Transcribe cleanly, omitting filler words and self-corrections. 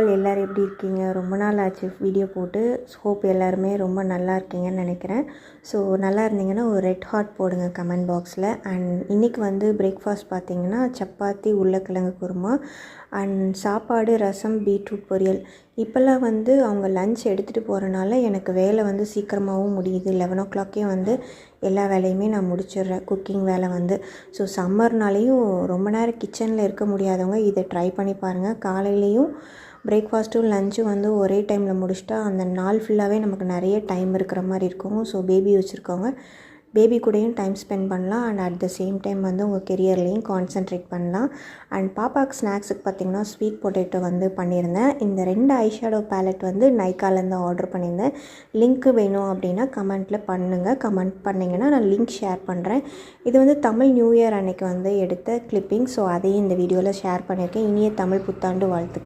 All எல்லோரும் எப்படி இருக்கீங்க? ரொம்ப நாள் ஆச்சு வீடியோ போட்டு. ஹோப் எல்லாருமே ரொம்ப நல்லா இருக்கீங்கன்னு நினைக்கிறேன். ஸோ நல்லா இருந்தீங்கன்னா ஒரு ரெட் ஹார்ட் போடுங்க கமெண்ட் பாக்ஸில். அண்ட் இன்றைக்கி வந்து பிரேக்ஃபாஸ்ட் பார்த்திங்கன்னா சப்பாத்தி, உருளைக்கிழங்கு குருமா அண்ட் சாப்பாடு, ரசம், பீட்ரூட் பொரியல். இப்போல்லாம் வந்து அவங்க லஞ்ச் எடுத்துகிட்டு போகிறனால எனக்கு வேலை வந்து சீக்கிரமாகவும் முடியுது. 11 o'clockே வந்து எல்லா வேலையுமே நான் முடிச்சிடுறேன், குக்கிங் வேலை வந்து. ஸோ சம்மர்னாலேயும் ரொம்ப நேரம் கிச்சனில் இருக்க முடியாதவங்க இதை ட்ரை பண்ணி பாருங்கள். காலையிலையும் பிரேக்ஃபாஸ்ட்டும் லஞ்சும் வந்து ஒரே டைமில் முடிச்சிட்டா அந்த நாள் ஃபுல்லாகவே நமக்கு நிறைய டைம் இருக்கிற மாதிரி இருக்கும். ஸோ பேபி வச்சுருக்கவங்க பேபி கூடயும் டைம் ஸ்பெண்ட் பண்ணலாம். And at the same time வந்து உங்கள் கெரியர்லேயும் கான்சென்ட்ரேட் பண்ணலாம். அண்ட் பாப்பாவுக்கு ஸ்நாக்ஸுக்கு பார்த்திங்கன்னா ஸ்வீட் பொட்டேட்டோ வந்து பண்ணியிருந்தேன். இந்த 2 ஐஷேடோ பேலட் வந்து நைக்காலேருந்து ஆர்டர் பண்ணியிருந்தேன். லிங்க்கு வேணும் அப்படின்னா கமெண்ட் பண்ணிங்கன்னா நான் லிங்க் ஷேர் பண்ணுறேன். இது வந்து தமிழ் நியூ இயர் அன்னைக்கு வந்து எடுத்த கிளிப்பிங். ஸோ அதையும் இந்த வீடியோவில் ஷேர் பண்ணியிருக்கேன். இனிய தமிழ் புத்தாண்டு வாழ்த்து.